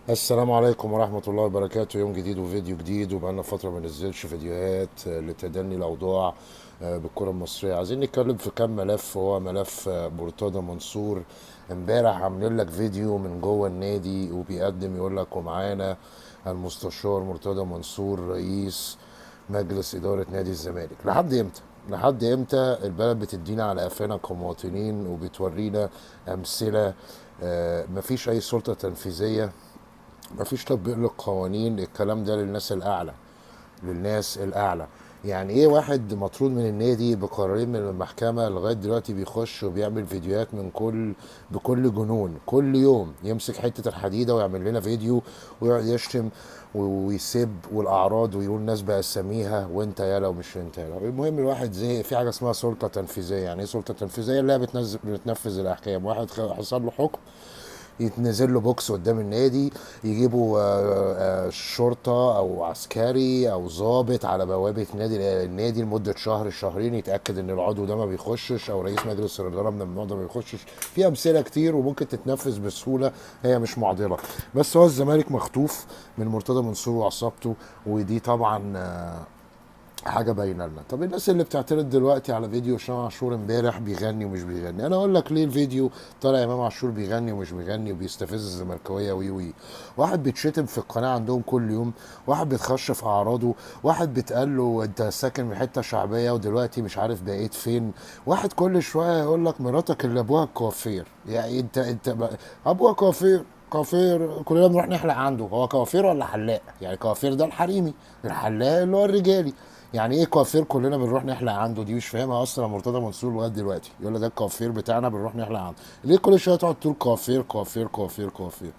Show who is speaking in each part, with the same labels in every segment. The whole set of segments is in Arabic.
Speaker 1: السلام عليكم ورحمة الله وبركاته. يوم جديد وفيديو جديد، وبقالنا فترة ما نزلش فيديوهات لتدني الأوضاع بالكرة المصرية. عايزين نتكلم في كام ملف. هو ملف مرتضى منصور. امبارح عاملين لك فيديو من جوه النادي وبيقدم يقول لك ومعانا المستشار مرتضى منصور رئيس مجلس إدارة نادي الزمالك. لحد امتى؟ لحد امتى البلد بتدينا على قفانا كمواطنين وبتورينا أمثلة؟ مفيش أي سلطة تنفيذية، مفيش تطبيق للقوانين. الكلام ده للناس الاعلى، للناس الاعلى. يعني ايه واحد مطرود من النادي بقرارين من المحكمة لغاية دلوقتي بيخش وبيعمل فيديوهات بكل جنون؟ كل يوم يمسك حتة الحديدة ويعمل لنا فيديو ويقعد يشتم ويسب والاعراض ويقول ناس باساميها وانت يالا ومش انت يالا. المهم الواحد زهق. في حاجة اسمها سلطة تنفيذية. يعني ايه سلطة تنفيذية؟ اللي هي بتنفذ الاحكام. واحد حصل له حكم، يتنزل له بوكس قدام النادي، يجيبوا شرطة او عسكري او ضابط على بوابة النادي لمدة شهر شهرين، يتأكد ان العضو ده ما بيخشش او رئيس مجلس الإدارة من النوع ده ما بيخشش. في امثلة كتير وممكن تتنفذ بسهولة، هي مش معضلة. بس هو الزمالك مخطوف من مرتضى منصور وعصابته، ودي طبعا حاجه باينه لنا. طب الناس اللي بتعترض دلوقتي على فيديو امام عاشور امبارح بيغني ومش بيغني، انا اقول لك ليه الفيديو طالع امام عاشور بيغني ومش بيغني وبيستفز الزملكاويه وي وي. واحد بيتشتم في القناه عندهم كل يوم، واحد بيتخش في اعراضه، واحد بيتقال له انت ساكن في حته شعبيه ودلوقتي مش عارف بقيت فين، واحد كل شويه يقول لك مراتك اللي ابوها الكوافير. يعني ابوها كوافير. كوافير كلنا بنروح نحلق عنده. هو كوافير ولا حلاق؟ يعني كوافير ده الحريمي، الحلاق اللي هو الرجالي. يعني ايه كوافير كلنا بنروح نحلق عنده؟ دي مش فاهمها اصلا مرتضى منصور لغايه دلوقتي. يقول لك ده الكوافير بتاعنا بنروح نحلق عنده. ليه كل شويه تقعد تقول كوافير كوافير كوافير كوافير؟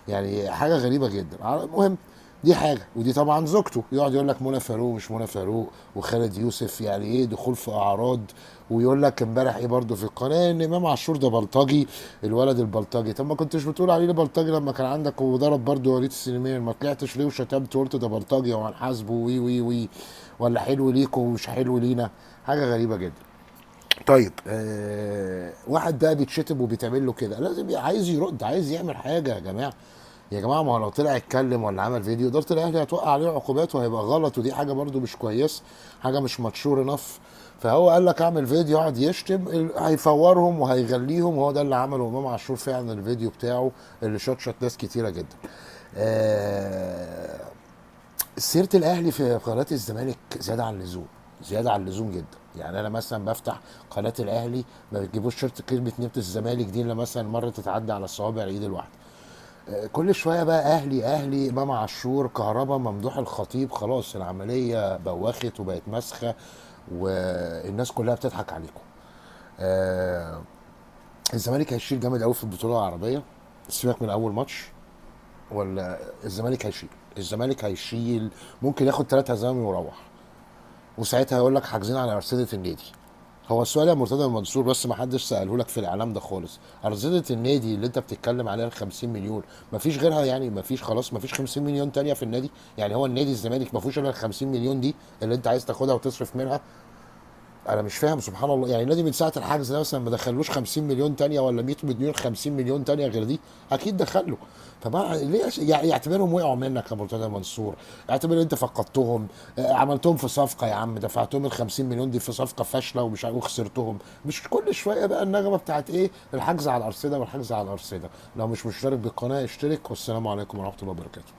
Speaker 1: يعني حاجه غريبه جدا. المهم، دي حاجه. ودي طبعا زوجته يقعد يقول لك منى فاروق مش منى فاروق وخالد يوسف. يعني ايه دخول في اعراض؟ ويقول لك امبارح ايه برضه في القناه ان امام عاشور ده بلطجي، الولد البلطجي. طب ما كنتش بتقول عليه ده بلطجي لما كان عندك وضرب برضه وليد السليمان؟ ما طلعتش ليه وشتمت وقلت ده بلطجي وهنحاسبه وي وي وي؟ ولا حلو ليكوا ومش حلو لينا؟ حاجه غريبه جدا. طيب واحد بقى بيتشتم وبيتعمل له كده، لازم عايز يرد، عايز يعمل حاجه. يا جماعه، يا جماعه، ما هو لو طلع يتكلم ولا عمل فيديو اداره الاهلي هتوقع عليه عقوبات وهيبقى غلط، ودي حاجه برضو مش كويسه، حاجه مش ماتشور انف. فهو قال لك اعمل فيديو يقعد يشتم، هيفورهم وهيغليهم. هو ده اللي عمله امام عاشور فعلا، الفيديو بتاعه اللي شطشط ناس كتيره جدا. آه سيره الاهلي في قناه الزمالك زياده عن اللزوم، زياده عن اللزوم جدا. يعني انا مثلا بفتح قناه الاهلي، ما بتجيبوش شرط كلمه نبت الزمالك دي الا مثلا مره تتعدى على الصوابع الايد الواحده. كل شويه بقى اهلي اهلي، امام عاشور، كهربا، ممدوح الخطيب. خلاص العمليه بوخت وبقت مسخه والناس كلها بتضحك عليكم. آه الزمالك هيشيل جامد قوي في البطوله العربيه. سيبك من اول ماتش. ولا الزمالك هيشيل، الزمالك هيشيل. ممكن ياخد 3 هزايم ويروح، وساعتها هيقول لك حاجزين على ارصده النادي. هو السؤال يا مرتضى منصور، بس ما حدش ساله لك في الاعلام ده خالص، ارصده النادي اللي انت بتتكلم عليها ال 50 مليون، ما فيش غيرها؟ يعني ما فيش خلاص، ما فيش 50 مليون تانية في النادي؟ يعني هو النادي الزمالك ما فيهوش الا ال 50 مليون دي اللي انت عايز تاخدها وتصرف منها؟ انا مش فاهم، سبحان الله. يعني النادي من ساعه الحجز ده مثلا ما دخلوش 50 مليون تانية ولا 100 مليون، 50 مليون تانية غير دي؟ اكيد دخله. فما ليه يعني يعتبرهم وقعوا منك يا مرتضى منصور؟ اعتبر انت فقدتهم. عملتهم في صفقه يا عم، دفعتهم ال 50 مليون دي في صفقه فاشله ومش عارف وخسرتهم. مش كل شويه بقى النغمه بتاعت ايه الحجز على الارصده والحجز على الارصده. لو مش مشترك بالقناه اشترك، والسلام عليكم ورحمه الله وبركاته.